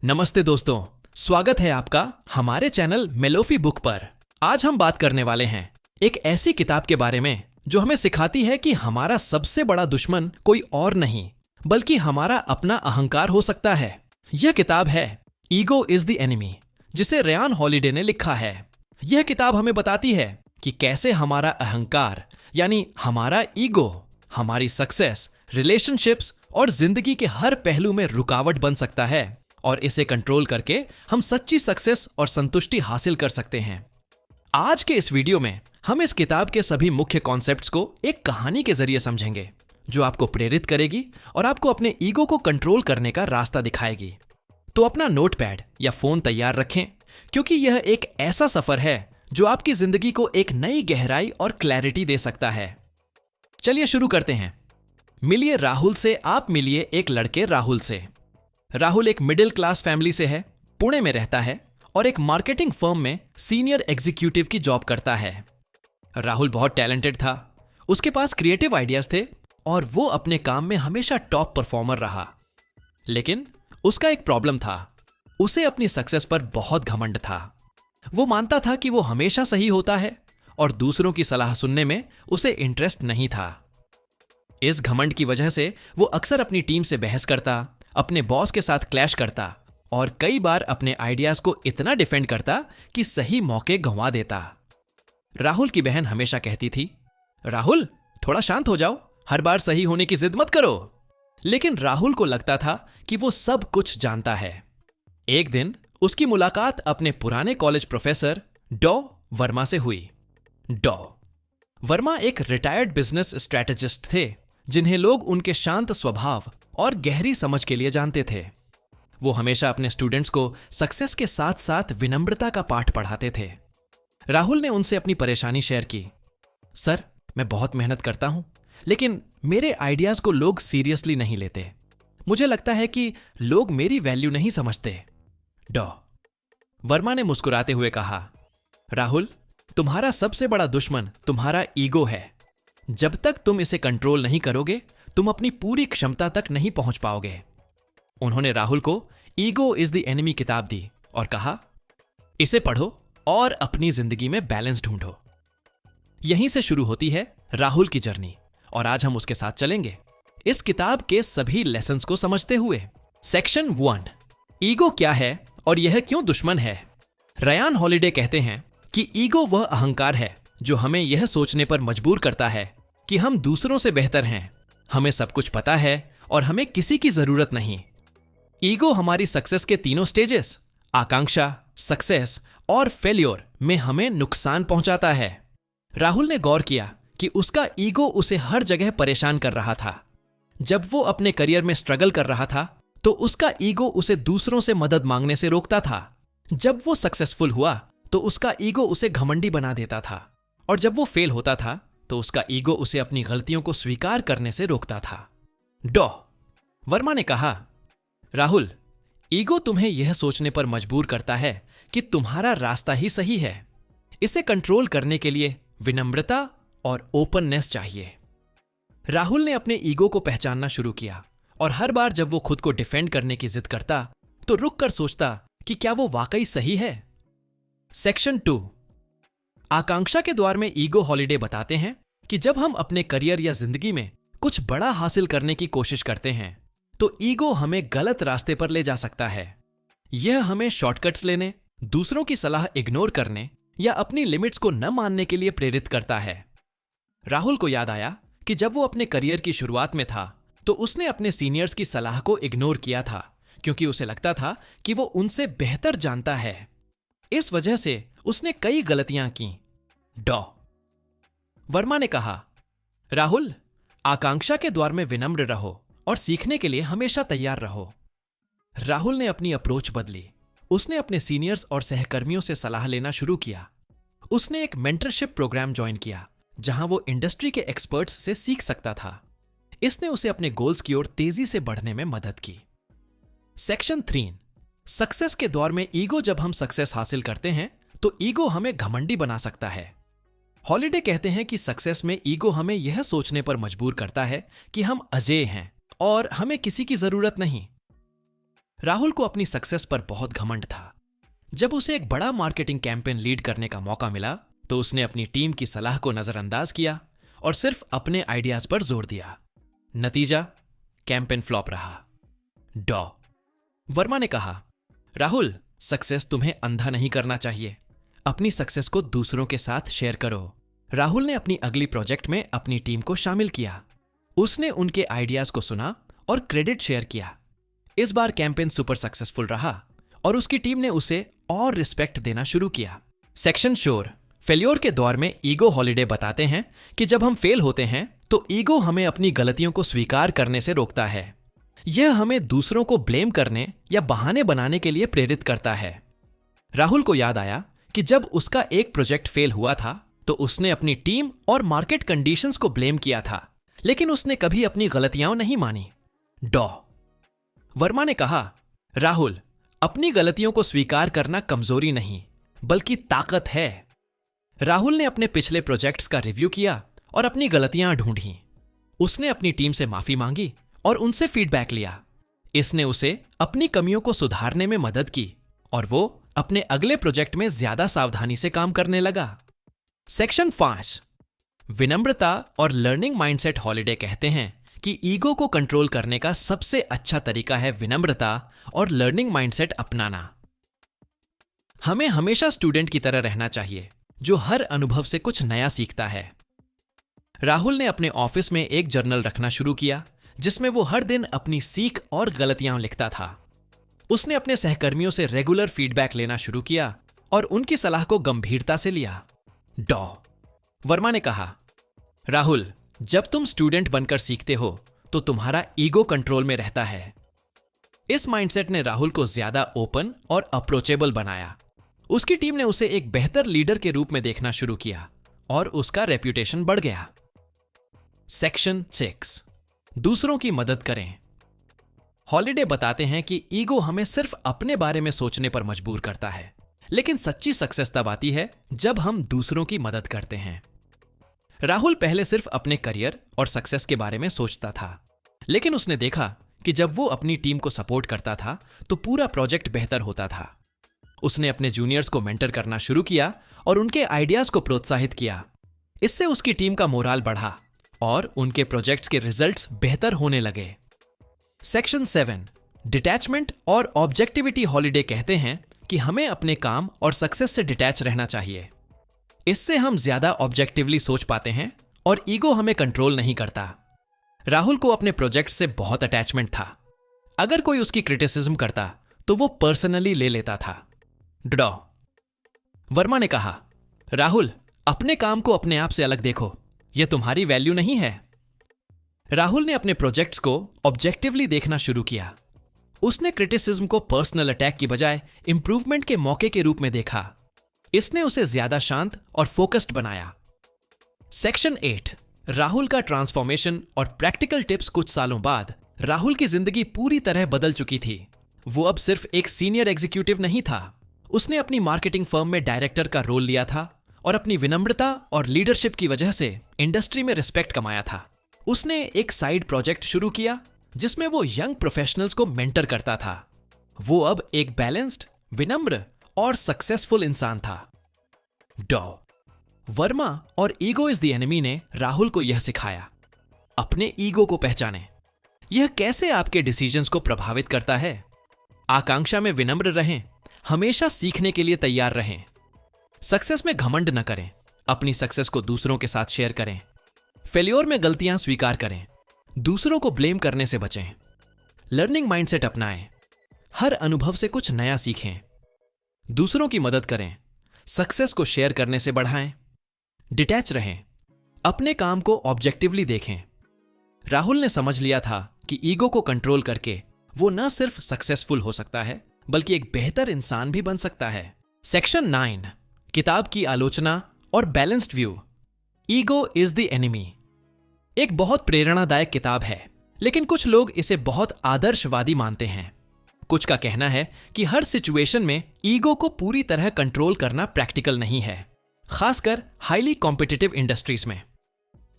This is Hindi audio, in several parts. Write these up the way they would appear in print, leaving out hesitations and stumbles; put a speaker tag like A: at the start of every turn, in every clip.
A: नमस्ते दोस्तों, स्वागत है आपका हमारे चैनल मेलोफी बुक पर। आज हम बात करने वाले हैं एक ऐसी किताब के बारे में जो हमें सिखाती है कि हमारा सबसे बड़ा दुश्मन कोई और नहीं बल्कि हमारा अपना अहंकार हो सकता है। यह किताब है ईगो इज द एनिमी, जिसे रेयान हॉलिडे ने लिखा है। यह किताब हमें बताती है कि कैसे हमारा अहंकार यानी हमारा ईगो हमारी सक्सेस, रिलेशनशिप्स और जिंदगी के हर पहलू में रुकावट बन सकता है और इसे कंट्रोल करके हम सच्ची सक्सेस और संतुष्टि हासिल कर सकते हैं। आज के इस वीडियो में हम इस किताब के सभी मुख्य कॉन्सेप्ट्स को एक कहानी के जरिए समझेंगे जो आपको प्रेरित करेगी और आपको अपने ईगो को कंट्रोल करने का रास्ता दिखाएगी। तो अपना नोटपैड या फोन तैयार रखें, क्योंकि यह एक ऐसा सफर है जो आपकी जिंदगी को एक नई गहराई और क्लैरिटी दे सकता है। चलिए शुरू करते हैं। मिलिए राहुल से। आप मिलिए एक लड़के राहुल से। राहुल एक मिडिल क्लास फैमिली से है, पुणे में रहता है और एक मार्केटिंग फर्म में सीनियर एग्जीक्यूटिव की जॉब करता है। राहुल बहुत टैलेंटेड था, उसके पास क्रिएटिव आइडियाज थे और वो अपने काम में हमेशा टॉप परफॉर्मर रहा। लेकिन उसका एक प्रॉब्लम था, उसे अपनी सक्सेस पर बहुत घमंड था। वो मानता था कि वो हमेशा सही होता है और दूसरों की सलाह सुनने में उसे इंटरेस्ट नहीं था। इस घमंड की वजह से वो अक्सर अपनी टीम से बहस करता, अपने बॉस के साथ क्लैश करता और कई बार अपने आइडियाज को इतना डिफेंड करता कि सही मौके गंवा देता। राहुल की बहन हमेशा कहती थी, राहुल थोड़ा शांत हो जाओ, हर बार सही होने की जिद मत करो। लेकिन राहुल को लगता था कि वो सब कुछ जानता है। एक दिन उसकी मुलाकात अपने पुराने कॉलेज प्रोफेसर डॉ वर्मा से हुई। डॉ वर्मा एक रिटायर्ड बिजनेस स्ट्रैटेजिस्ट थे, जिन्हें लोग उनके शांत स्वभाव और गहरी समझ के लिए जानते थे। वो हमेशा अपने स्टूडेंट्स को सक्सेस के साथ साथ विनम्रता का पाठ पढ़ाते थे। राहुल ने उनसे अपनी परेशानी शेयर की। सर, मैं बहुत मेहनत करता हूं, लेकिन मेरे आइडियाज को लोग सीरियसली नहीं लेते। मुझे लगता है कि लोग मेरी वैल्यू नहीं समझते। डॉ वर्मा ने मुस्कुराते हुए कहा, राहुल, तुम्हारा सबसे बड़ा दुश्मन तुम्हारा ईगो है। जब तक तुम इसे कंट्रोल नहीं करोगे, तुम अपनी पूरी क्षमता तक नहीं पहुंच पाओगे। उन्होंने राहुल को ईगो इज द एनिमी किताब दी और कहा, इसे पढ़ो और अपनी जिंदगी में बैलेंस ढूंढो। यहीं से शुरू होती है राहुल की जर्नी और आज हम उसके साथ चलेंगे, इस किताब के सभी लेसन्स को समझते हुए। सेक्शन 1, ईगो क्या है और यह क्यों दुश्मन है। रेयान हॉलिडे कहते हैं कि ईगो वह अहंकार है जो हमें यह सोचने पर मजबूर करता है कि हम दूसरों से बेहतर हैं, हमें सब कुछ पता है और हमें किसी की जरूरत नहीं। ईगो हमारी सक्सेस के तीनों स्टेजेस, आकांक्षा, सक्सेस और फेल्योर में हमें नुकसान पहुंचाता है। राहुल ने गौर किया कि उसका ईगो उसे हर जगह परेशान कर रहा था। जब वो अपने करियर में स्ट्रगल कर रहा था तो उसका ईगो उसे दूसरों से मदद मांगने से रोकता था। जब वो सक्सेसफुल हुआ तो उसका ईगो उसे घमंडी बना देता था और जब वो फेल होता था तो उसका ईगो उसे अपनी गलतियों को स्वीकार करने से रोकता था। डॉ वर्मा ने कहा, राहुल, ईगो तुम्हें यह सोचने पर मजबूर करता है कि तुम्हारा रास्ता ही सही है। इसे कंट्रोल करने के लिए विनम्रता और ओपननेस चाहिए। राहुल ने अपने ईगो को पहचानना शुरू किया और हर बार जब वो खुद को डिफेंड करने की जिद करता तो रुक कर सोचता कि क्या वो वाकई सही है। सेक्शन 2, आकांक्षा के द्वार में ईगो हॉलिडे बताते हैं कि जब हम अपने करियर या जिंदगी में कुछ बड़ा हासिल करने की कोशिश करते हैं तो ईगो हमें गलत रास्ते पर ले जा सकता है। यह हमें शॉर्टकट्स लेने, दूसरों की सलाह इग्नोर करने या अपनी लिमिट्स को न मानने के लिए प्रेरित करता है। राहुल को याद आया कि जब वो अपने करियर की शुरुआत में था तो उसने अपने सीनियर्स की सलाह को इग्नोर किया था, क्योंकि उसे लगता था कि वो उनसे बेहतर जानता है। इस वजह से उसने कई गलतियां की। डॉ वर्मा ने कहा, राहुल, आकांक्षा के द्वार में विनम्र रहो और सीखने के लिए हमेशा तैयार रहो। राहुल ने अपनी अप्रोच बदली। उसने अपने सीनियर्स और सहकर्मियों से सलाह लेना शुरू किया। उसने एक मेंटरशिप प्रोग्राम ज्वाइन किया जहां वो इंडस्ट्री के एक्सपर्ट्स से सीख सकता था। इसने उसे अपने गोल्स की ओर तेजी से बढ़ने में मदद की। सेक्शन 3, सक्सेस के दौर में ईगो। जब हम सक्सेस हासिल करते हैं तो ईगो हमें घमंडी बना सकता है। हॉलिडे कहते हैं कि सक्सेस में ईगो हमें यह सोचने पर मजबूर करता है कि हम अजेय हैं और हमें किसी की जरूरत नहीं। राहुल को अपनी सक्सेस पर बहुत घमंड था। जब उसे एक बड़ा मार्केटिंग कैंपेन लीड करने का मौका मिला तो उसने अपनी टीम की सलाह को नजरअंदाज किया और सिर्फ अपने आइडियाज पर जोर दिया। नतीजा, कैंपेन फ्लॉप रहा। डॉ वर्मा ने कहा, राहुल, सक्सेस तुम्हें अंधा नहीं करना चाहिए। अपनी सक्सेस को दूसरों के साथ शेयर करो। राहुल ने अपनी अगली प्रोजेक्ट में अपनी टीम को शामिल किया। उसने उनके आइडियाज को सुना और क्रेडिट शेयर किया। इस बार कैंपेन सुपर सक्सेसफुल रहा और उसकी टीम ने उसे और रिस्पेक्ट देना शुरू किया। सेक्शन शोर फेल्योर के दौर में ईगो हॉलिडे बताते हैं कि जब हम फेल होते हैं तो ईगो हमें अपनी गलतियों को स्वीकार करने से रोकता है। यह हमें दूसरों को ब्लेम करने या बहाने बनाने के लिए प्रेरित करता है। राहुल को याद आया कि जब उसका एक प्रोजेक्ट फेल हुआ था तो उसने अपनी टीम और मार्केट कंडीशंस को ब्लेम किया था, लेकिन उसने कभी अपनी गलतियां नहीं मानी। डॉ वर्मा ने कहा, राहुल, अपनी गलतियों को स्वीकार करना कमजोरी नहीं बल्कि ताकत है। राहुल ने अपने पिछले प्रोजेक्ट्स का रिव्यू किया और अपनी गलतियां ढूंढी। उसने अपनी टीम से माफी मांगी और उनसे फीडबैक लिया। इसने उसे अपनी कमियों को सुधारने में मदद की और वो अपने अगले प्रोजेक्ट में ज्यादा सावधानी से काम करने लगा। सेक्शन 5 विनम्रता और लर्निंग माइंडसेट हॉलिडे कहते हैं कि ईगो को कंट्रोल करने का सबसे अच्छा तरीका है विनम्रता और लर्निंग माइंडसेट अपनाना। हमें हमेशा स्टूडेंट की तरह रहना चाहिए जो हर अनुभव से कुछ नया सीखता है। राहुल ने अपने ऑफिस में एक जर्नल रखना शुरू किया जिसमें वो हर दिन अपनी सीख और गलतियां लिखता था। उसने अपने सहकर्मियों से रेगुलर फीडबैक लेना शुरू किया और उनकी सलाह को गंभीरता से लिया। डॉ वर्मा ने कहा, राहुल, जब तुम स्टूडेंट बनकर सीखते हो तो तुम्हारा ईगो कंट्रोल में रहता है। इस माइंडसेट ने राहुल को ज्यादा ओपन और अप्रोचेबल बनाया। उसकी टीम ने उसे एक बेहतर लीडर के रूप में देखना शुरू किया और उसका रेप्यूटेशन बढ़ गया। सेक्शन 6 दूसरों की मदद करें। हॉलिडे बताते हैं कि ईगो हमें सिर्फ अपने बारे में सोचने पर मजबूर करता है, लेकिन सच्ची सक्सेस तब आती है जब हम दूसरों की मदद करते हैं। राहुल पहले सिर्फ अपने करियर और सक्सेस के बारे में सोचता था, लेकिन उसने देखा कि जब वो अपनी टीम को सपोर्ट करता था तो पूरा प्रोजेक्ट बेहतर होता था। उसने अपने जूनियर्स को मेंटर करना शुरू किया और उनके आइडियाज को प्रोत्साहित किया। इससे उसकी टीम का मोराल बढ़ा और उनके प्रोजेक्ट्स के रिजल्ट्स बेहतर होने लगे। सेक्शन 7 डिटैचमेंट और ऑब्जेक्टिविटी हॉलिडे कहते हैं कि हमें अपने काम और सक्सेस से डिटैच रहना चाहिए। इससे हम ज्यादा ऑब्जेक्टिवली सोच पाते हैं और ईगो हमें कंट्रोल नहीं करता। राहुल को अपने प्रोजेक्ट से बहुत अटैचमेंट था। अगर कोई उसकी क्रिटिसिज्म करता तो वो पर्सनली ले लेता था। डॉ वर्मा ने कहा, राहुल, अपने काम को अपने आप से अलग देखो, यह तुम्हारी वैल्यू नहीं है। राहुल ने अपने प्रोजेक्ट्स को ऑब्जेक्टिवली देखना शुरू किया। उसने क्रिटिसिज्म को पर्सनल अटैक की बजाय इंप्रूवमेंट के मौके के रूप में देखा। इसने उसे ज्यादा शांत और फोकस्ड बनाया। सेक्शन 8 राहुल का ट्रांसफॉर्मेशन और प्रैक्टिकल टिप्स। कुछ सालों बाद राहुल की जिंदगी पूरी तरह बदल चुकी थी। वो अब सिर्फ एक सीनियर एग्जीक्यूटिव नहीं था। उसने अपनी मार्केटिंग फर्म में डायरेक्टर का रोल लिया था और अपनी विनम्रता और लीडरशिप की वजह से इंडस्ट्री में रिस्पेक्ट कमाया था। उसने एक साइड प्रोजेक्ट शुरू किया जिसमें वो यंग प्रोफेशनल्स को मेंटर करता था। वो अब एक बैलेंस्ड, विनम्र और सक्सेसफुल इंसान था। डॉ वर्मा और ईगो इज द एनिमी ने राहुल को यह सिखाया, अपने ईगो को पहचानें। यह कैसे आपके डिसीजंस को प्रभावित करता है। आकांक्षा में विनम्र रहें, हमेशा सीखने के लिए तैयार रहें। सक्सेस में घमंड न करें, अपनी सक्सेस को दूसरों के साथ शेयर करें। फेल्योर में गलतियां स्वीकार करें, दूसरों को ब्लेम करने से बचें। लर्निंग माइंडसेट अपनाएं, हर अनुभव से कुछ नया सीखें। दूसरों की मदद करें, सक्सेस को शेयर करने से बढ़ाएं। डिटैच रहें, अपने काम को ऑब्जेक्टिवली देखें। राहुल ने समझ लिया था कि ईगो को कंट्रोल करके वो न सिर्फ सक्सेसफुल हो सकता है बल्कि एक बेहतर इंसान भी बन सकता है। सेक्शन 9 किताब की आलोचना और balanced view. Ego is the enemy एक बहुत प्रेरणादायक किताब है, लेकिन कुछ लोग इसे बहुत आदर्शवादी मानते हैं। कुछ का कहना है कि हर सिचुएशन में ईगो को पूरी तरह कंट्रोल करना प्रैक्टिकल नहीं है, खासकर हाईली कॉम्पिटिटिव इंडस्ट्रीज में।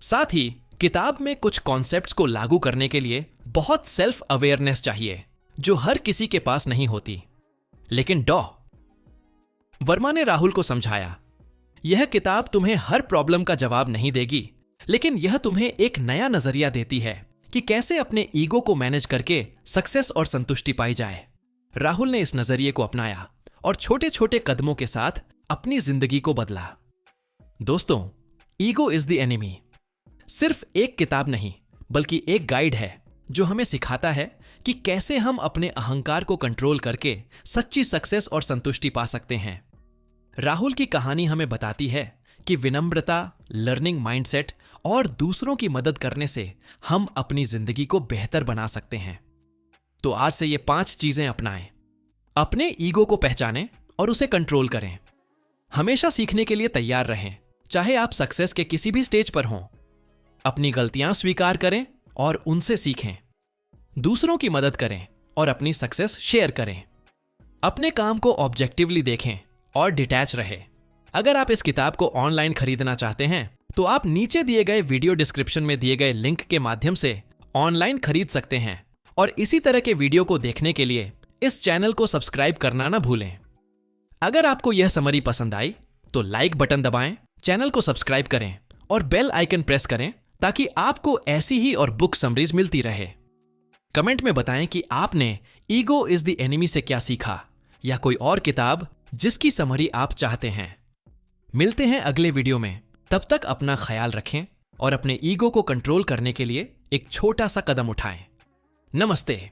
A: साथ ही किताब में कुछ कॉन्सेप्ट्स को लागू करने के लिए बहुत सेल्फ अवेयरनेस चाहिए, जो हर किसी के पास नहीं होती। लेकिन डॉ वर्मा ने राहुल को समझाया, यह किताब तुम्हें हर प्रॉब्लम का जवाब नहीं देगी, लेकिन यह तुम्हें एक नया नजरिया देती है कि कैसे अपने ईगो को मैनेज करके सक्सेस और संतुष्टि पाई जाए। राहुल ने इस नजरिए को अपनाया और छोटे छोटे कदमों के साथ अपनी जिंदगी को बदला। दोस्तों, ईगो इज द एनिमी सिर्फ एक किताब नहीं, बल्कि एक गाइड है जो हमें सिखाता है कि कैसे हम अपने अहंकार को कंट्रोल करके सच्ची सक्सेस और संतुष्टि पा सकते हैं। राहुल की कहानी हमें बताती है कि विनम्रता, लर्निंग माइंडसेट और दूसरों की मदद करने से हम अपनी जिंदगी को बेहतर बना सकते हैं। तो आज से ये 5 चीजें अपनाएं। अपने ईगो को पहचानें और उसे कंट्रोल करें। हमेशा सीखने के लिए तैयार रहें, चाहे आप सक्सेस के किसी भी स्टेज पर हों। अपनी गलतियां स्वीकार करें और उनसे सीखें। दूसरों की मदद करें और अपनी सक्सेस शेयर करें। अपने काम को ऑब्जेक्टिवली देखें और डिटैच रहे। अगर आप इस किताब को ऑनलाइन खरीदना चाहते हैं तो आप नीचे दिए गए वीडियो डिस्क्रिप्शन में दिए गए लिंक के माध्यम से ऑनलाइन खरीद सकते हैं। और इसी तरह के वीडियो को देखने के लिए इस चैनल को सब्सक्राइब करना ना भूलें। अगर आपको यह समरी पसंद आई तो लाइक बटन दबाएं, चैनल को सब्सक्राइब करें और बेल आइकन प्रेस करें ताकि आपको ऐसी ही और बुक समरीज मिलती रहे। कमेंट में बताएं कि आपने ईगो इज द एनिमी से क्या सीखा, या कोई और किताब जिसकी समरी आप चाहते हैं। मिलते हैं अगले वीडियो में। तब तक अपना ख्याल रखें और अपने ईगो को कंट्रोल करने के लिए एक छोटा सा कदम उठाएं। नमस्ते।